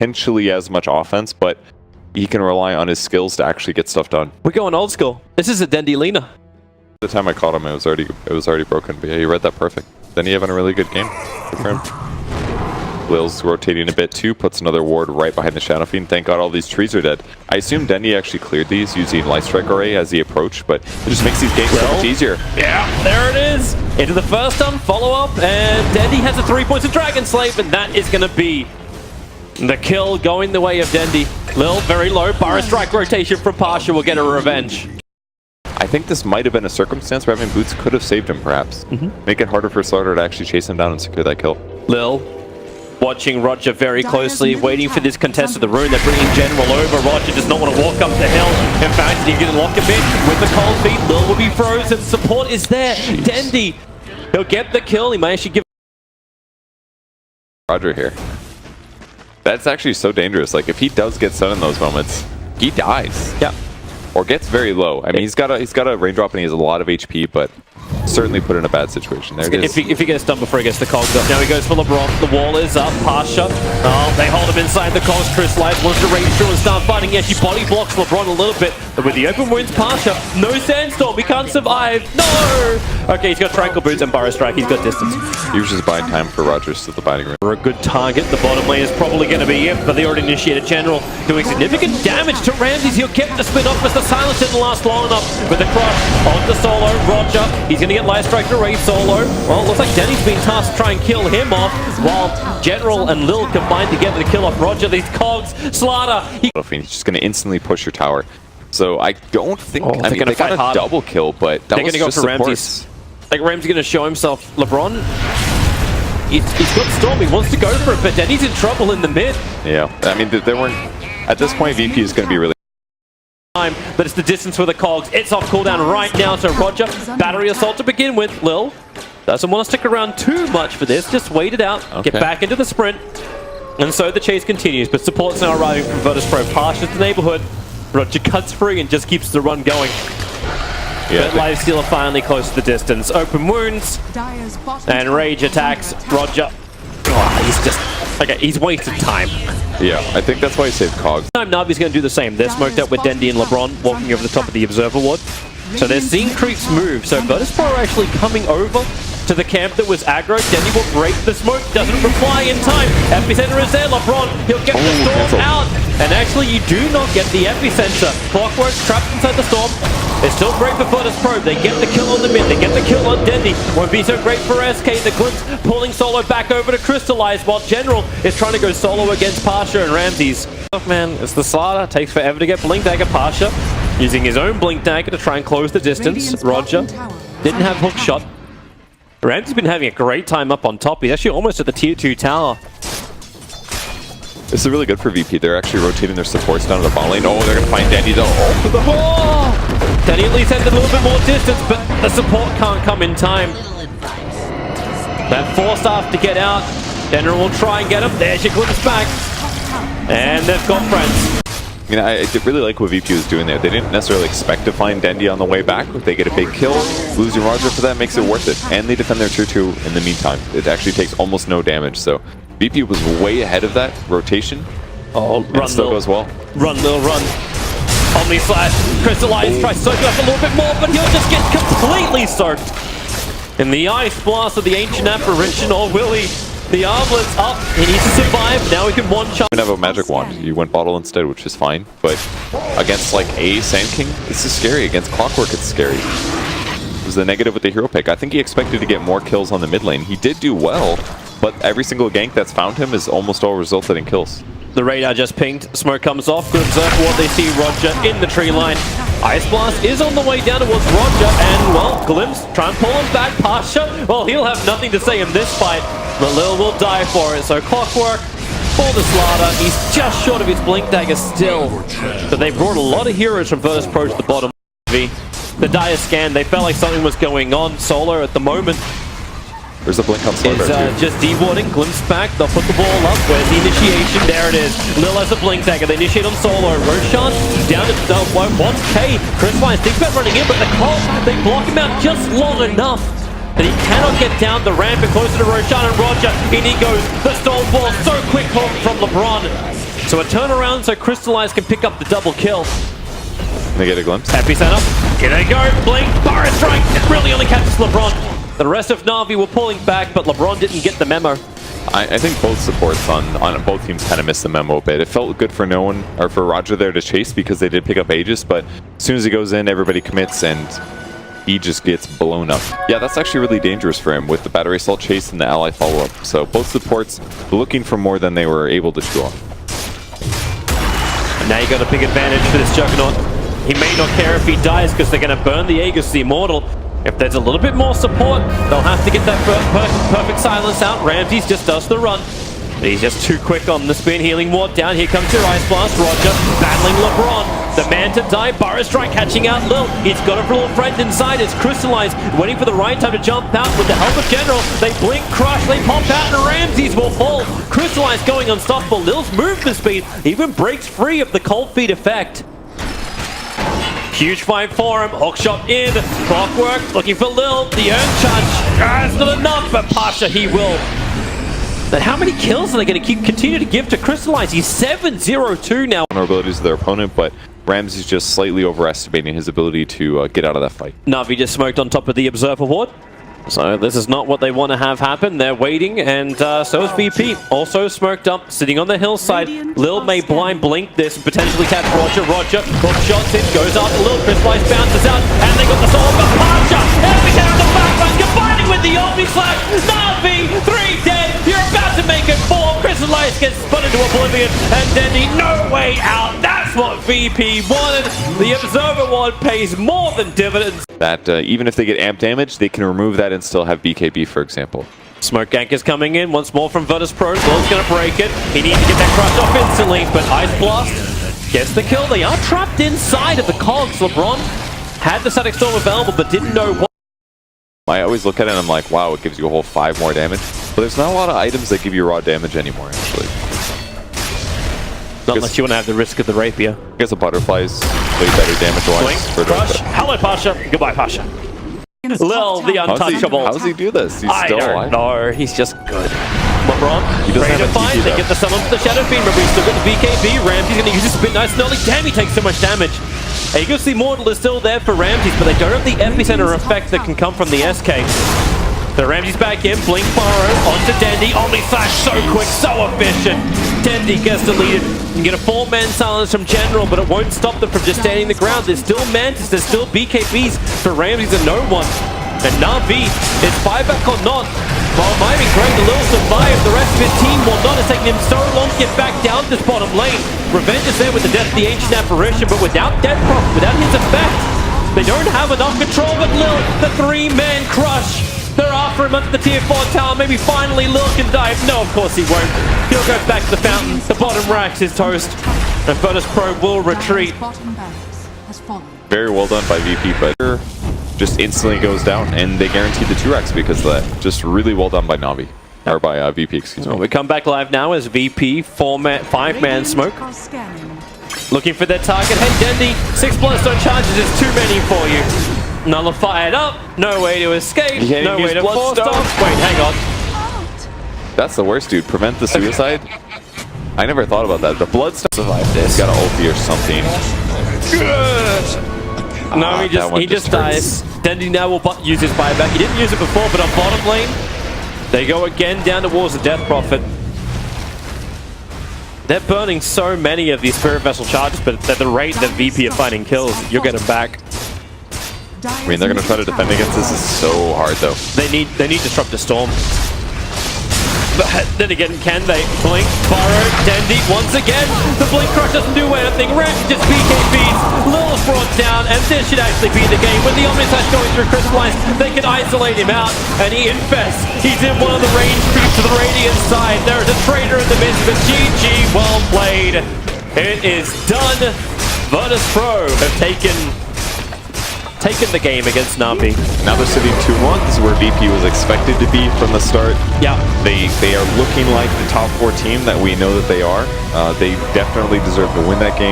potentially as much offense, but he can rely on his skills to actually get stuff done. We're going old school. This is a Dendy Lena. The time I caught him, it was already broken. But yeah, he read that perfect. Then he having a really good game. Good for him. Lil's rotating a bit too, puts another ward right behind the Shadow Fiend. Thank God all these trees are dead. I assume Dendy actually cleared these using Light Strike Array as he approached, but it just makes these games so much easier. Yeah, there it is. Into the first stun, follow-up, and Dendy has a 3 points of Dragon Slave, and that is going to be the kill going the way of Dendy. Lil, very low. Burrow Strike rotation from Pasha will get a revenge. I think this might have been a circumstance where having Boots could have saved him, perhaps. Make it harder for Slaughter to actually chase him down and secure that kill. Lil watching Roger very closely, waiting for this contest of the rune. They're bringing General over. Roger does not want to walk up the hill. In fact, he can lock a bit with the cold feet. Lil will be frozen. Support is there. Jeez. Dendy, he'll get the kill. He may actually give Roger here. That's actually so dangerous. Like, if he does get stunned in those moments, he dies. Yeah. Or gets very low. I mean, he's got a raindrop and he has a lot of HP, but certainly put in a bad situation. There it is. If he gets done before he gets the cogs up. Now he goes for LeBron. The wall is up. Pasha. Oh, they hold him inside the cogs. Crystallize wants to range through and start fighting. Yeah, she body blocks LeBron a little bit. But with the open wounds, Pasha, no sandstorm. He can't survive. No! Okay, he's got Tranquil Boots and Burrow Strike. He's got distance. He was just buying time for Rogers to the binding room. For a good target, the bottom lane is probably going to be it, but they already initiated General, doing significant damage to Ramses. He'll get the spin off, but the silence didn't last long enough. With the crush on the solo, Roger, he's going to get Light Strike to raid solo. Well, it looks like Denny's been tasked to try and kill him off, while General and Lil combined together to kill off Roger. These cogs, Slaughter. He's just going to instantly push your tower. So I don't think, I mean, they got a double kill, but that they're was going to go for Ramses. I think Ramsey's going to show himself. LeBron, he's got Storm, he wants to go for it, but Denny's in trouble in the mid. Yeah, I mean, there weren't, at this point, VP is going to be really time, but it's the distance for the cogs. It's off cooldown right now, so Roger, battery assault to begin with. Lil doesn't want to stick around too much for this, just wait it out, get back into the sprint, and so the chase continues, but support's now arriving from Virtus Pro. Passes the neighborhood, Roger cuts free and just keeps the run going. Yeah, but Lifestealer finally close to the distance. Open wounds and rage attacks. Roger. Oh, he's just okay. He's wasted time. Yeah, I think that's why he saved Cogs. Time Navi's going to do the same. They're smoked up with Dendy and LeBron walking over the top of the Observer ward. So they're seeing creeps move. So Virtus Pro are actually coming over to the camp that was aggro. Dendy will break the smoke. Doesn't reply in time. Epicenter is there. LeBron. He'll get the storm out. And actually, you do not get the epicenter. Clockwork's trapped inside the storm. It's still great for Virtus Pro. They get the kill on the mid. They get the kill on Dendy. Won't be so great for SK. The Glimpse pulling solo back over to Crystallize while General is trying to go solo against Pasha and Ramses. Oh man, it's the Slaughter. Takes forever to get Blink Dagger. Pasha using his own Blink Dagger to try and close the distance. Roger didn't have hook shot. Ramses been having a great time up on top. He's actually almost at the tier 2 tower. This is really good for VP. They're actually rotating their supports down to the bot lane. Oh, they're going to find Dendy though. Oh! Dendy at least has a little bit more distance, but the support can't come in time. That forced off to get out. General will try and get him. There's your glimpse back. And they've got friends. I mean, I really like what VP was doing there. They didn't necessarily expect to find Dendy on the way back. If they get a big kill, losing Roger for that makes it worth it. And they defend their tier 2 in the meantime. It actually takes almost no damage, so VP was way ahead of that rotation. Oh, run still goes well. Run, Lil, run. Omni Slash, Crystallize, tries to soak it up a little bit more, but he'll just get completely soaked. In the Ice Blast of the Ancient Apparition, or will he? The armlet's up, he needs to survive, now he can one-shot. You have a magic wand, you went bottle instead, which is fine, but against like a Sand King, this is scary. Against Clockwork, it's scary. It was the negative with the hero pick. I think he expected to get more kills on the mid lane. He did do well, but every single gank that's found him is almost all resulted in kills. The radar just pinged, smoke comes off, good observe what they see Roger in the tree line. Ice Blast is on the way down towards Roger, and well, Glimpse try and pull him back. Pasha, well, he'll have nothing to say in this fight, but Lil will die for it. So Clockwork for the Slaughter, he's just short of his Blink Dagger still. But they brought a lot of heroes from Virtus Pro to the bottom. The dire scan, they felt like something was going on. Solo at the moment There's a blink on Slaughter is just dewarding, Glimpse back, they'll put the ball up, where's the initiation? There it is. Lil has a Blink Dagger, they initiate on Solo. Roshan down to 1K. Crystallize thinks about running in, but the Colt, they block him out just long enough that he cannot get down the ramp and closer to Roshan and Roger. In he goes, the Stone Ball, so quick hook from LeBron. So a turnaround so Crystallize can pick up the double kill. They get a glimpse. Epicenter. Here they go. Blink. Bar strike. It really only catches LeBron. The rest of Na'Vi were pulling back, but LeBron didn't get the memo. I think both supports on both teams kind of missed the memo a bit. It felt good for no one, or for Roger there to chase because they did pick up Aegis, but as soon as he goes in, everybody commits and he just gets blown up. Yeah, that's actually really dangerous for him with the battery assault chase and the ally follow-up. So both supports looking for more than they were able to chew off. And now you got a big advantage for this Juggernaut. He may not care if he dies because they're going to burn the Aegis, the Immortal. If there's a little bit more support, they'll have to get that perfect silence out. Ramses just does the run. But he's just too quick on the spin. Healing ward down. Here comes your Ice Blast. Roger battling LeBron. The man to die. Burrow Strike catching out Lil. He's got a little friend inside. It's Crystallized. Waiting for the right time to jump out with the help of General. They blink, crush, they pop out, and Ramses will fall. Crystallized going unstoppable. Lil's movement speed even breaks free of the cold feet effect. Huge fight for him. Hook shot in. Clockwork looking for Lil. The Urn Charge. That's not enough, but Pasha he will. But how many kills are they going to continue to give to Crystallize? He's 7-0-2 now. Vulnerabilities of their opponent, but Ramsey's just slightly overestimating his ability to get out of that fight. Na'Vi just smoked on top of the Observer Ward. So this is not what they want to have happen. They're waiting, and so is VP. Also smoked up, sitting on the hillside. Lil may blind blink this and potentially catch Roger. Roger hook shots in, goes after Lil. Crystallized bounces out, and they got the soul of Pasha. Everything on the background, combining with the Omni Slash. Na'Vi, 3 dead. You're about to make it 4. Crystallized gets spun into oblivion, and Dendy, no way out. That's what VP wanted. The Observer Ward pays more than dividends. That even if they get amp damage, they can remove that and still have BKB, for example. Smoke gank is coming in once more from Virtus Pro. Lil's going to break it. He needs to get that crush off instantly, but Ice Blast gets the kill. They are trapped inside of the cogs. LeBron had the Static Storm available, but didn't know what. I always look at it and I'm like, wow, it gives you a whole 5 more damage. But there's not a lot of items that give you raw damage anymore, actually. Not unless you want to have the risk of the Rapier. I guess a butterfly's way better damage-wise. For crush. Hello, Pasha. Goodbye, Pasha. Lil, the untouchable. How does he do this? He's still alive. No, he's just good. LeBron, he doesn't have a fight. They get the summon to the Shadow Fiend. Remember, he's still got the BKB. Ramsey's going to use his spin nice and early. Damn, he takes so much damage. Aegis the Immortal is still there for Ramses, but they don't have the epicenter effect that can come from the SK. So Ramsey's back in, blink Burrow onto Dendy. Omni Slash so quick, so efficient. Dendy gets deleted. You can get a 4-man silence from General, but it won't stop them from just standing the ground. There's still Mantis, there's still BKBs for Ramses and no one. And Na'Vi is buyback or not. While miming great to Lil survive, the rest of his team will not. It's taken him so long to get back down this bottom lane. Revenge is there with the death of the Ancient Apparition, but without Death Prophet, without his effect, they don't have enough control. But Lil, the 3-man crush. They're after him under the tier 4 tower. Maybe finally Lil can dive. No, of course he won't. He'll go back to the fountain. The bottom racks is toast. And Virtus Pro will retreat. Very well done by VP, but just instantly goes down, and they guarantee the 2 racks because of that. Just really well done by Na'Vi. Or by VP, excuse me. We come back live now as VP, 5-man smoke. Looking for their target. Hey, Dendy, 6 Bloodstone charges is too many for you. Nullify it up. No way to escape. No way to force off. Wait, hang on. That's the worst, dude. Prevent the suicide. I never thought about that. The Bloodstone survived this. Got an ulti or something. No, he just dies. Dendy now will use his buyback. He didn't use it before, but on bottom lane, they go again down towards the Death Prophet. They're burning so many of these Spirit Vessel charges, but at the rate that VP are finding kills, you'll get them back. I mean, they're going to try to defend against this. Is so hard, though. They need Disruptor Storm. But then again, can they? Blink, Burrow, Dendy, once again. The Blink Crush doesn't do anything. Ramsey just BKBs. Lil's brought down, and this should actually be the game. When the Omni Slash going through Crystallized, they can isolate him out, and he infests. He's in one of the range creeps to the Radiant side. There is a traitor in the midst, but GG, well played. It is done. Virtus Pro have taken the game against Na'Vi. Now they're sitting 2-1. This is where VP was expected to be from the start. Yeah. They are looking like the top 4 team that we know that they are. They definitely deserve to win that game.